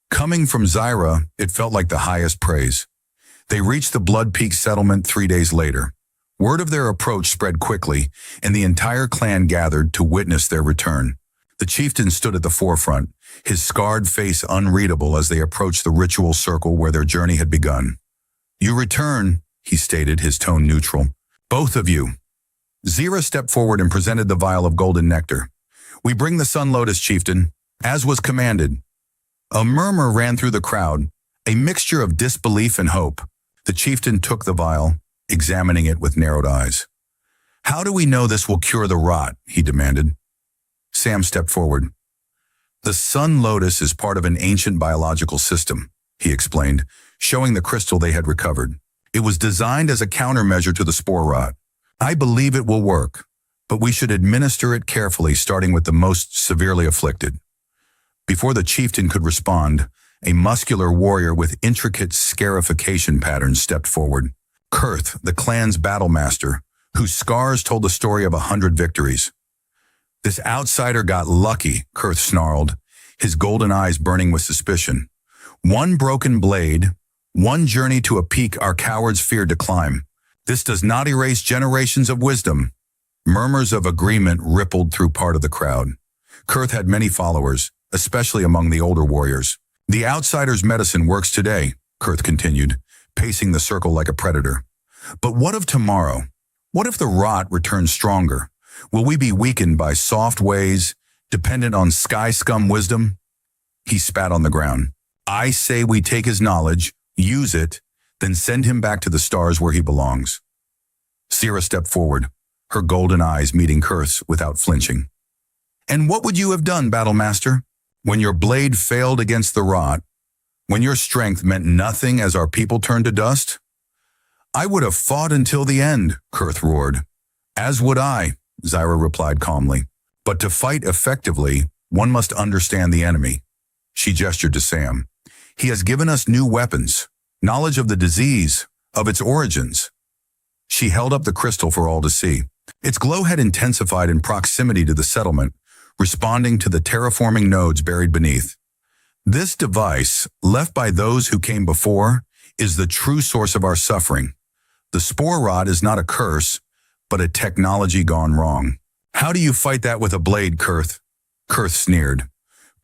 Coming from Zira, it felt like the highest praise. They reached the Blood Peak settlement 3 days later. Word of their approach spread quickly, and the entire clan gathered to witness their return. The chieftain stood at the forefront, his scarred face unreadable as they approached the ritual circle where their journey had begun. "You return," he stated, his tone neutral. "Both of you." Zira stepped forward and presented the vial of golden nectar. "We bring the Sun Lotus, chieftain, as was commanded." A murmur ran through the crowd, a mixture of disbelief and hope. The chieftain took the vial, examining it with narrowed eyes. "How do we know this will cure the rot?" he demanded. Sam stepped forward. "The Sun Lotus is part of an ancient biological system," he explained, showing the crystal they had recovered. "It was designed as a countermeasure to the spore rot. I believe it will work, but we should administer it carefully, starting with the most severely afflicted." Before the chieftain could respond, a muscular warrior with intricate scarification patterns stepped forward. Kurth, the clan's battlemaster, whose scars told the story of 100 victories. "This outsider got lucky," Kurth snarled, his golden eyes burning with suspicion. "One broken blade, one journey to a peak our cowards feared to climb. This does not erase generations of wisdom." Murmurs of agreement rippled through part of the crowd. Kurth had many followers, especially among the older warriors. "The outsider's medicine works today," Kurth continued, pacing the circle like a predator. "But what of tomorrow? What if the rot returns stronger? Will we be weakened by soft ways, dependent on sky scum wisdom?" He spat on the ground. "I say we take his knowledge, use it, then send him back to the stars where he belongs." Sira stepped forward, her golden eyes meeting Kurth's without flinching. "And what would you have done, Battlemaster? When your blade failed against the rot, when your strength meant nothing as our people turned to dust?" "I would have fought until the end," Kurth roared. "As would I," Zira replied calmly. "But to fight effectively, one must understand the enemy." She gestured to Sam. "He has given us new weapons, knowledge of the disease, of its origins." She held up the crystal for all to see. Its glow had intensified in proximity to the settlement, responding to the terraforming nodes buried beneath. "This device, left by those who came before, is the true source of our suffering. The spore rot is not a curse, but a technology gone wrong." "How do you fight that with a blade, Kurth?" Kurth sneered.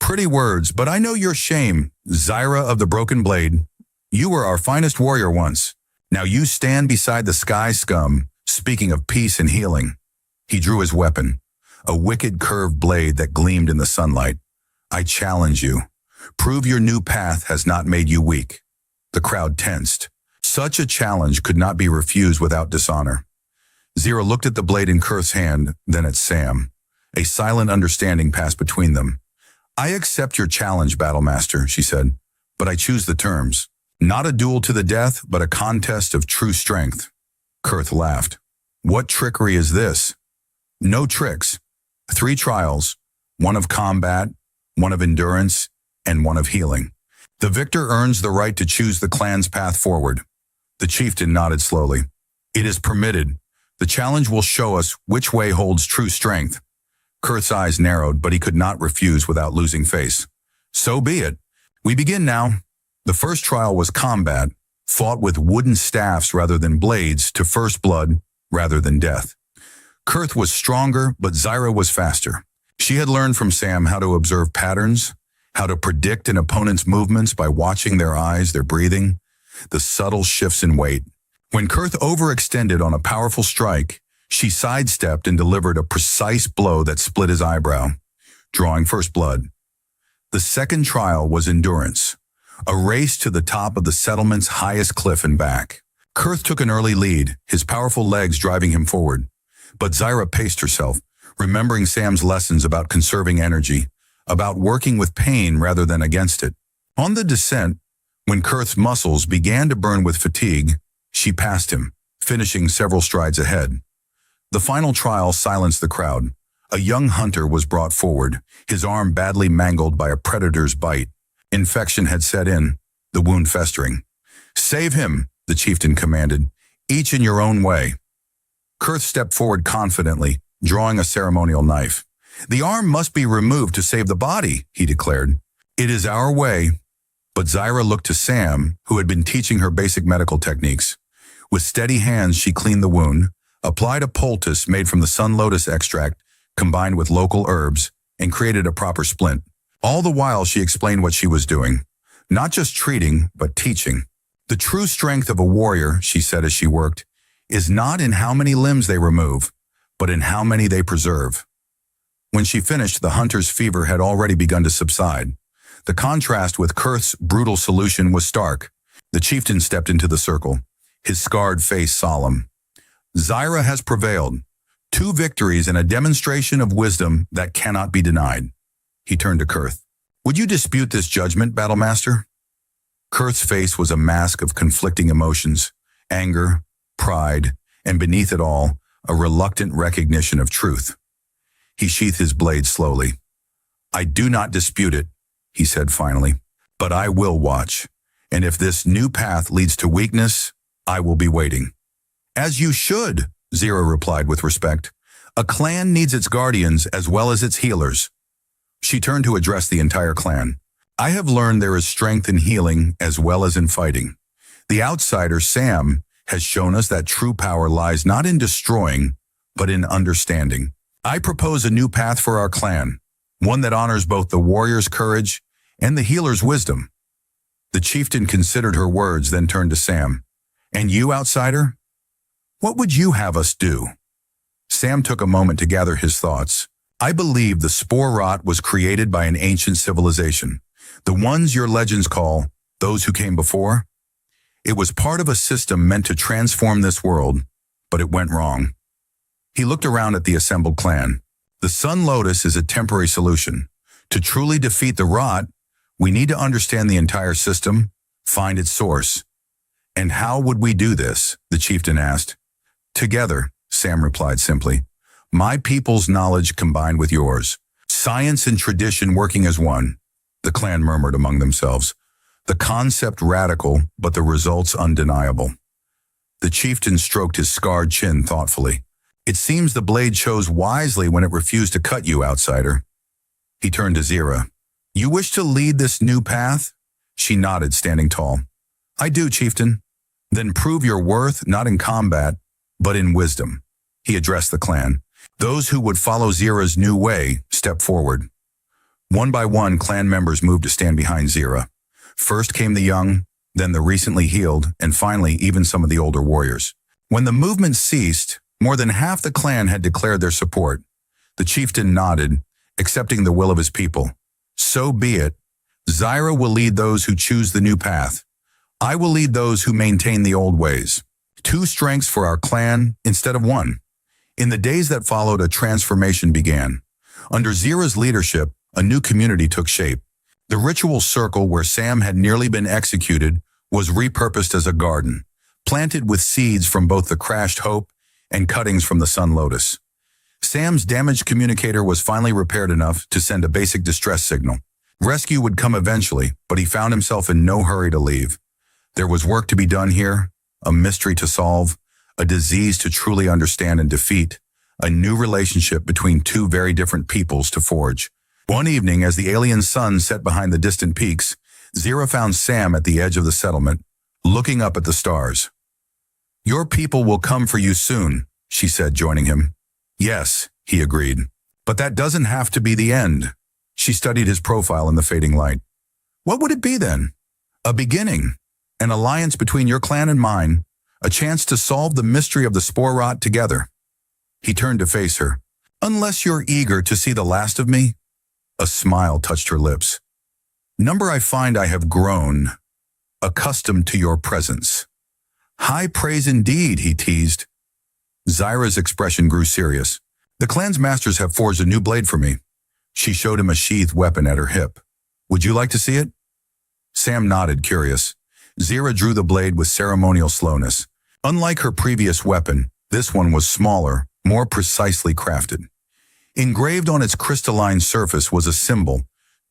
"Pretty words, but I know your shame, Zira of the Broken Blade. You were our finest warrior once. Now you stand beside the sky scum, speaking of peace and healing." He drew his weapon, a wicked curved blade that gleamed in the sunlight. "I challenge you. Prove your new path has not made you weak." The crowd tensed. Such a challenge could not be refused without dishonor. Zira looked at the blade in Kurth's hand, then at Sam. A silent understanding passed between them. "I accept your challenge, Battlemaster," she said, "but I choose the terms. Not a duel to the death, but a contest of true strength." Kurth laughed. "What trickery is this?" "No tricks. 3 trials, one of combat, one of endurance, and one of healing. The victor earns the right to choose the clan's path forward." The chieftain nodded slowly. "It is permitted. The challenge will show us which way holds true strength." Kurth's eyes narrowed, but he could not refuse without losing face. "So be it. We begin now." The first trial was combat, fought with wooden staffs rather than blades to first blood rather than death. Kurth was stronger, but Zira was faster. She had learned from Sam how to observe patterns, how to predict an opponent's movements by watching their eyes, their breathing, the subtle shifts in weight. When Kurth overextended on a powerful strike, she sidestepped and delivered a precise blow that split his eyebrow, drawing first blood. The second trial was endurance, a race to the top of the settlement's highest cliff and back. Kurth took an early lead, his powerful legs driving him forward. But Zira paced herself, remembering Sam's lessons about conserving energy, about working with pain rather than against it. On the descent, when Kurth's muscles began to burn with fatigue, she passed him, finishing several strides ahead. The final trial silenced the crowd. A young hunter was brought forward, his arm badly mangled by a predator's bite. Infection had set in, the wound festering. "Save him," the chieftain commanded, "each in your own way." Kurth stepped forward confidently, drawing a ceremonial knife. "The arm must be removed to save the body," he declared. "It is our way." But Zira looked to Sam, who had been teaching her basic medical techniques. With steady hands, she cleaned the wound, applied a poultice made from the sun lotus extract combined with local herbs, and created a proper splint. All the while she explained what she was doing. Not just treating, but teaching. The true strength of a warrior, she said as she worked, is not in how many limbs they remove, but in how many they preserve. When she finished, the hunter's fever had already begun to subside. The contrast with Kurth's brutal solution was stark. The chieftain stepped into the circle, his scarred face solemn. Zyra has prevailed. 2 victories and a demonstration of wisdom that cannot be denied. He turned to Kurth. Would you dispute this judgment, Battlemaster? Kurth's face was a mask of conflicting emotions, anger, pride, and beneath it all, a reluctant recognition of truth. He sheathed his blade slowly. I do not dispute it, he said finally, but I will watch, and if this new path leads to weakness, I will be waiting. As you should, Zyra replied with respect. A clan needs its guardians as well as its healers. She turned to address the entire clan. I have learned there is strength in healing as well as in fighting. The outsider, Sam, has shown us that true power lies not in destroying, but in understanding. I propose a new path for our clan, one that honors both the warrior's courage and the healer's wisdom. The chieftain considered her words, then turned to Sam. And you, outsider? What would you have us do? Sam took a moment to gather his thoughts. I believe the spore rot was created by an ancient civilization, the ones your legends call those who came before. It was part of a system meant to transform this world, but it went wrong. He looked around at the assembled clan. The Sun Lotus is a temporary solution. To truly defeat the rot, we need to understand the entire system, find its source. And how would we do this? The chieftain asked. Together, Sam replied simply. My people's knowledge combined with yours. Science and tradition working as one. The clan murmured among themselves. The concept radical, but the results undeniable. The chieftain stroked his scarred chin thoughtfully. It seems the blade chose wisely when it refused to cut you, outsider. He turned to Zyra. You wish to lead this new path? She nodded, standing tall. I do, chieftain. Then prove your worth not in combat, but in wisdom. He addressed the clan. Those who would follow Zyra's new way stepped forward. One by one, clan members moved to stand behind Zyra. First came the young, then the recently healed, and finally even some of the older warriors. When the movement ceased, more than half the clan had declared their support. The chieftain nodded, accepting the will of his people. So be it. Zyra will lead those who choose the new path. I will lead those who maintain the old ways. 2 strengths for our clan instead of 1. In the days that followed, a transformation began. Under Zyra's leadership, a new community took shape. The ritual circle where Sam had nearly been executed was repurposed as a garden, planted with seeds from both the crashed hope and cuttings from the Sun Lotus. Sam's damaged communicator was finally repaired enough to send a basic distress signal. Rescue would come eventually, but he found himself in no hurry to leave. There was work to be done here, a mystery to solve, a disease to truly understand and defeat, a new relationship between 2 very different peoples to forge. One evening, as the alien sun set behind the distant peaks, Zyra found Sam at the edge of the settlement, looking up at the stars. Your people will come for you soon, she said, joining him. Yes, he agreed. But that doesn't have to be the end. She studied his profile in the fading light. What would it be then? A beginning, an alliance between your clan and mine, a chance to solve the mystery of the spore rot together. He turned to face her. Unless you're eager to see the last of me? A smile touched her lips. Number, I find I have grown, accustomed to your presence. High praise indeed, he teased. Zyra's expression grew serious. The clan's masters have forged a new blade for me. She showed him a sheathed weapon at her hip. Would you like to see it? Sam nodded, curious. Zyra drew the blade with ceremonial slowness. Unlike her previous weapon, this one was smaller, more precisely crafted. Engraved on its crystalline surface was a symbol,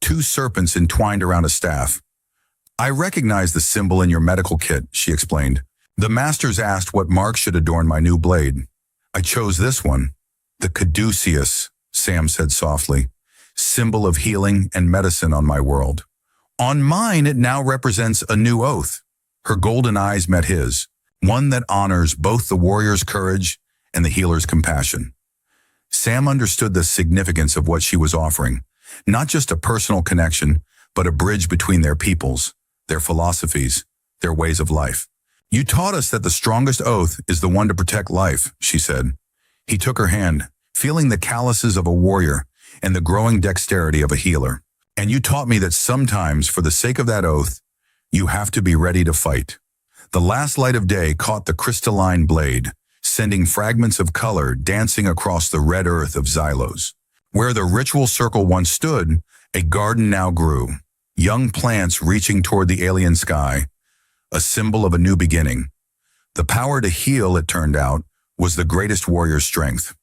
2 serpents entwined around a staff. I recognize the symbol in your medical kit, she explained. The masters asked what mark should adorn my new blade. I chose this one, the caduceus, Sam said softly, symbol of healing and medicine on my world. On mine, it now represents a new oath. Her golden eyes met his, one that honors both the warrior's courage and the healer's compassion. Sam understood the significance of what she was offering, not just a personal connection, but a bridge between their peoples, their philosophies, their ways of life. "You taught us that the strongest oath is the one to protect life," she said. He took her hand, feeling the calluses of a warrior and the growing dexterity of a healer. "And you taught me that sometimes, for the sake of that oath, you have to be ready to fight." The last light of day caught the crystalline blade, sending fragments of color dancing across the red earth of Xylos. Where the ritual circle once stood, a garden now grew, young plants reaching toward the alien sky, a symbol of a new beginning. The power to heal, it turned out, was the greatest warrior's strength.